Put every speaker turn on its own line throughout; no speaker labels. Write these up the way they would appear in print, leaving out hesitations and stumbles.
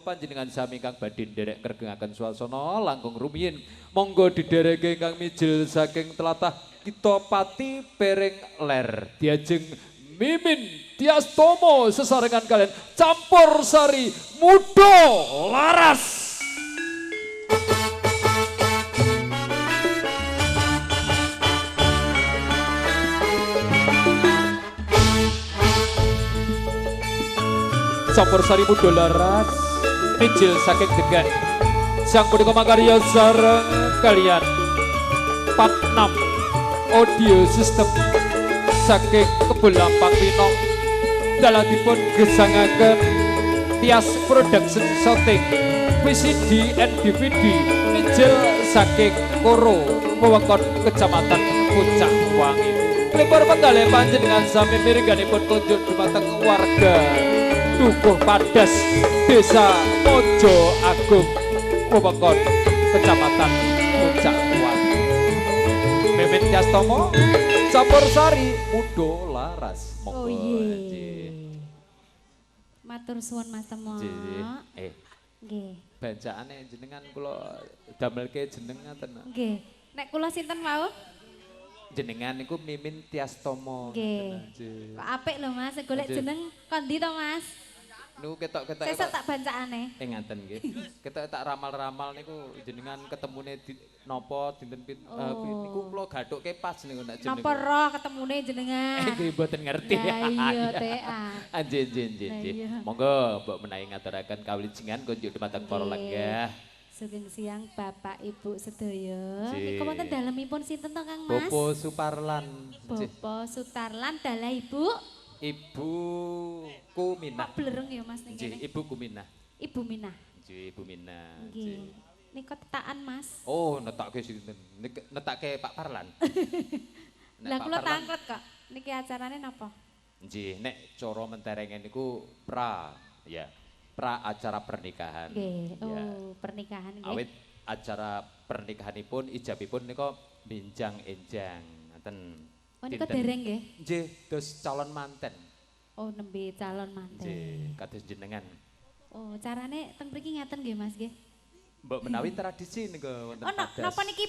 panjenengan sami kang badhe nderek kergengaken swasana langkung rumiyin. Monggo didereke kang mijil saking tlatah kita pati pereng ler. Diajeng Mimin Tiastomo sesarengan kalian campur sari mudo laras. Campur sari mudo laras mijil saking degan sang punika makarya sareng kalian Patnam audio system saking Kebulampang Pinong daladipun gesangaken Tias Production Shooting VCD and DVD mijil saking Koro wewengkon Kecamatan Puncak Wangi. Lepor penggalih panjenengan sami miringganipun kunjuk dhumateng warga Dukuh Padas Desa Mojo Agung wewengkon Kecamatan Puncak Wangi. Mimin Tiastomo campur sari mudo laras.
Oh iya. Matur suwun Mas Temo. Nggih.
Bacaane jenengan kula damelke jeneng ngaten.
Nggih. Nek kula sinten wau?
Jenengan niku Mimin Tiastomo.
Nggih. Kok apik lho Mas, golek jeneng kondi to Mas?
Niku ketok-ketok.
Sesuk tak bacaane.
Ngaten nggih. Ketok tak ramal-ramal niku jenengan ketemune napa dinten niku kula gathukke pas niku nek jeneng.
Napa roh ketemune jenengan?
Nggih mboten ngerti.
Iya tekan.
Nggih. Monggo mbok menawi ngaturaken kawilijengan kunjuk dhumateng para lenggah.
Sugeng siang Bapak Ibu sedaya. Niku wonten dalemipun sinten to Kang Mas?
Bopo Suparlan.
Bopo Sutarlan dalah Ibu
Ibu Kuminah.
Kok blereng ya Mas ning kene?
Ibu Kuminah.
Ibu Minah.
Nggih, Ibu Minah.
Nggih. Nika tetakan Mas.
Oh, netakke sinten? Netakke Pak Parlan.
Lah kula tanglet kok. Niki acarane napa?
Nggih, nek cara menterenge niku pra acara pernikahan.
Nggih. Oh, pernikahan nggih.
Awit acara pernikahanipun ijabipun nika benjang-enjang. Ngoten.
Oh, nika dereng nggih?
Nggih, dos calon manten.
Oh, nembe calon manten.
Nggih, kados jenengan.
Oh, carane teng mriki ngaten nggih Mas nggih.
Mbok menawi tradisi niku wonten Padas.
Napa niki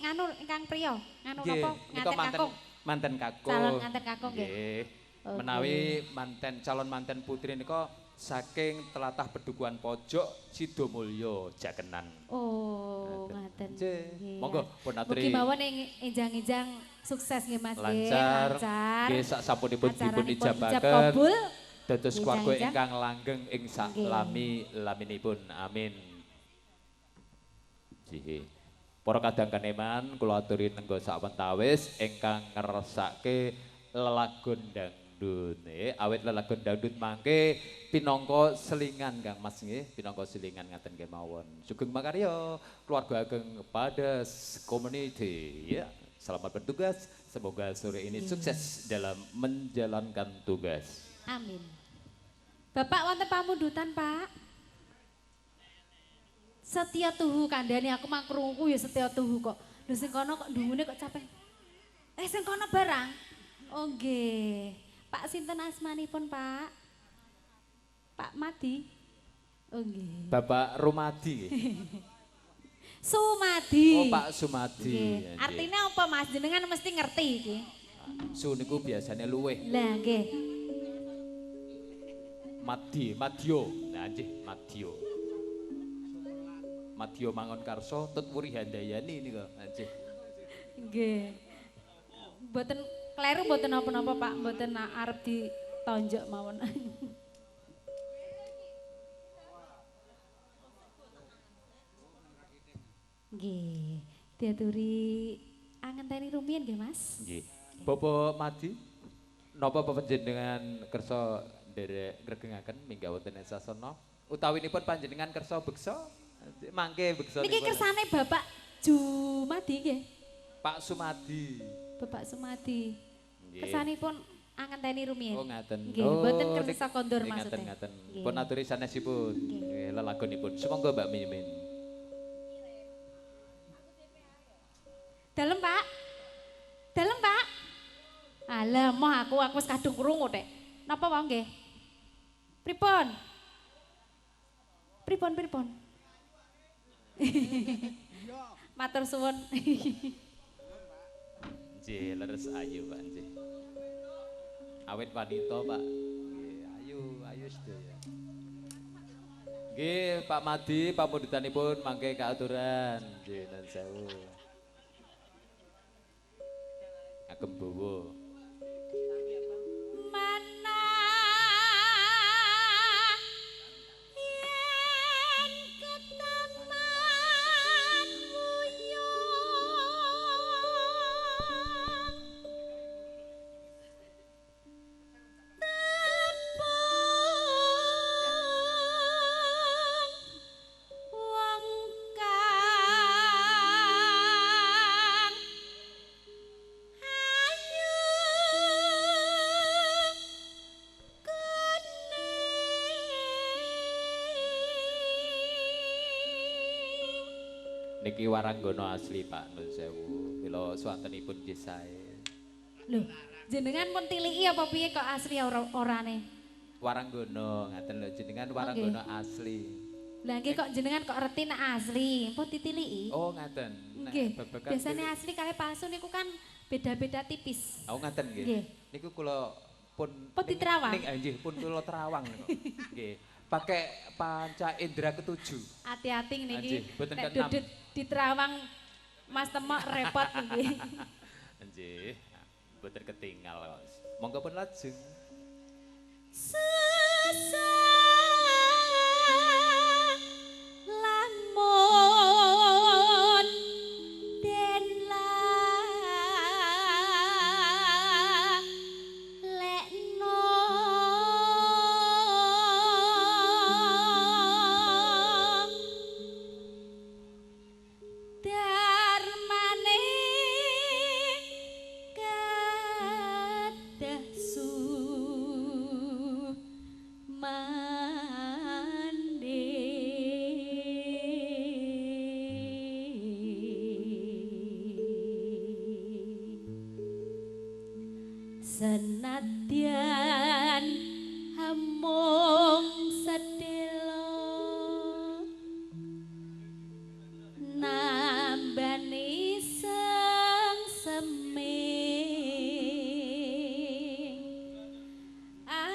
nganu ingkang priya? Nganu napa?
Nganten kakung. Manten kakung.
Calon nganten kakung nggih.
Nggih. Menawi manten calon manten putri nika saking tlatah Bedukuhan Pojok Sidomulyo Jakenan.
Oh, ngaten.
Nggih. Monggo pun aturi.
Mugi mawon enjang-enjang sukses nggih Mas nggih.
Lancar. Nggih sak sapunipun dipun ijabaken. Dados keluarga ingkang langgeng ing sak lami-laminipun. Amin. Nggih. Para kadang kaneman kula aturi nenggo sawentawis ingkang ngersake lelagon dangdut. Awit lelagon dangdut mangke pinangka selingan Kang Mas nggih, pinangka selingan ngaten nggih mawon. Sugeng makarya keluarga ageng Padas Community ya. Selamat bertugas, semoga sore ini sukses dalam menjalankan tugas.
Amin. Bapak wonten pamundutan, Pak? Setia tuhu kandhane aku mah krungu ya setia tuhu kok. Lho sing kono kok ndungune kok capek. Sing kono barang. Oh nggih. Pak sinten asmanipun, Pak? Pak Madi. Oh nggih.
Bapak Rumadi.
Sumadi.
Oh Pak Sumadi.
Artinya apa Mas? Jenengan mesti ngerti iki.
Su niku biasanya luweh.
Lah nggih.
Madyo. Nah nggih, Madyo. Madyo Mangon Karso tut Wuri Handayani niku. Nggih.
Nggih. Mboten kleru mboten napa-napa Pak, mboten arep ditonjok mawon. Nggih, diaturi angenteni rumiyin nggih Mas.
Nggih. Bapak Madi, napa panjenengan kersa nderek gregengaken minggah wonten ing sasana utawinipun panjenengan kersa beksa? Mangke beksa.
Niki kersane Bapak Jumadi nggih.
Pak Sumadi.
Bapak Sumadi. Kersanipun angenteni rumiyin.
Oh ngaten.
Nggih, mboten kersa kondur maksudnya.
Ngaten. Pun aturi sanesipun. Nggih, lelagonipun. Sumangga Mbak Mimin.
Dalem Pak. Dalem Pak. Alah, moh aku wis kadung krungu tek. Napa wae nggih? Pripun? Pripun. Matur suwun.
Nggih, leres ayu Pak nggih. Awit wanita Pak. Nggih, ayu sedaya. Nggih, Pak Madi pamundutanipun mangke kaaturan. Nggih, nuwun sewu. Agem bawa. Niki Waranggana asli Pak Nun sewu. Mila swantenipun nggih sae.
Lho, jenengan pun tiliki apa piye kok asli orane?
Waranggana ngaten lho jenengan Waranggana asli.
Lah nggih kok jenengan kok reti nek asli, pun ditiliki.
Oh ngaten.
Nggih. Biasane asli kali palsu niku kan beda-beda tipis.
Oh ngaten nggih.
Nggih.
Niku kula pun
diterawang.
Nggih, pun kula terawang niku. Nggih. Pakai panca indera ketujuh.
Hati-hati niki.
Boten
Nek
keenam.
dudut diterawang Mas Temok repot nggih.
Nggih. Boten ketinggal kok. Monggo pun lajeng.
Lamun den lekno darmane kadah senadyan amung sedelo nambani seming ati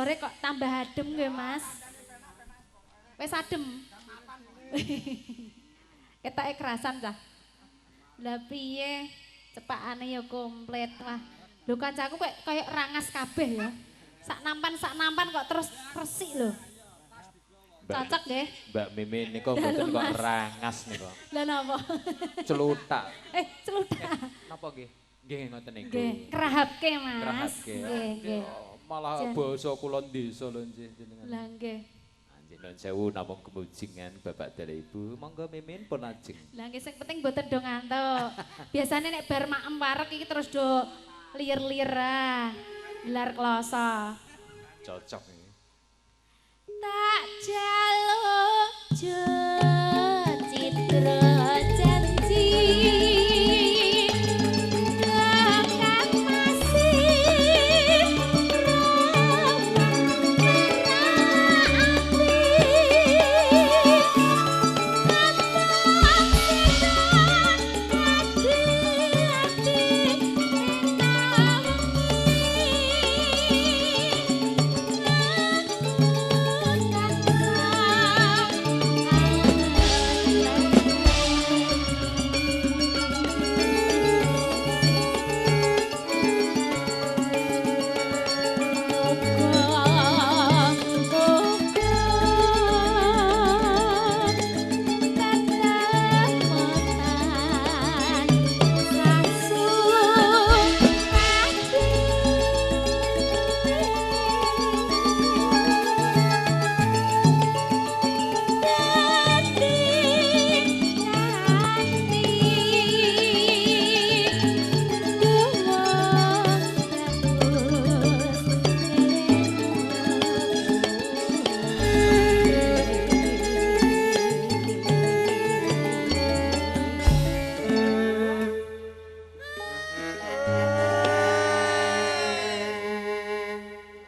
sore kok tambah adem nggih, Mas. Wis adem. Ketoke kerasan cah. Lah piye? Cepakane ya komplit. Wah, lho kancaku kayak rangas kabeh ya. Sak nampan kok terus resik lho. Cocok nggih.
Mbak Mimin niku mboten kok rangas niku.
Lah napa?
Celutak.
Celutak.
Napa nggih? Nggih ngoten niku.
Nggih, kerahapke, Mas.
Kerahapke.
Nggih.
Malah basa kula desa lho jenengan.
Lah nggih.
Anjing nuwun sewu namung kemujingan Bapak dan Ibu. Monggo Mimin pun lajeng.
Lah nggih sing penting mboten do ngantuk. Biasane nek bar maem parek iki terus do lir-lir ah. Gelar kloso.
Cocok iki.
Tak jaluk citra janji akan masih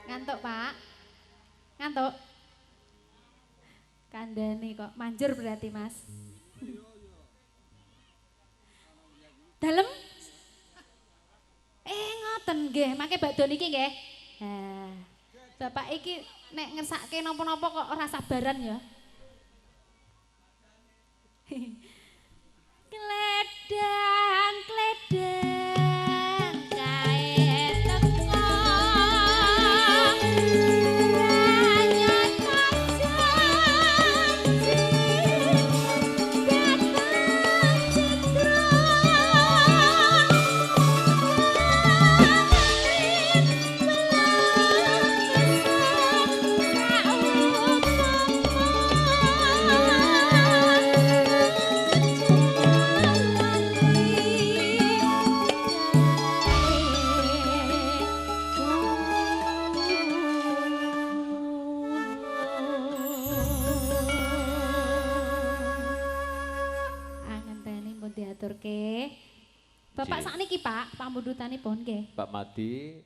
ngantuk, Pak. Ngantuk. Kandhane kok manjur berarti, Mas. Dalem? Ngoten nggih, mangke bakdo niki nggih. Nah, Bapak iki nek ngersake napa-napa kok ora sabaran ya. Kledang, kledang kae teko ranyat janji datang citra Angenteni pun diaturke. Bapak
Nggih.
sakniki Pak, pambudutanipun nggih.
Pak Madi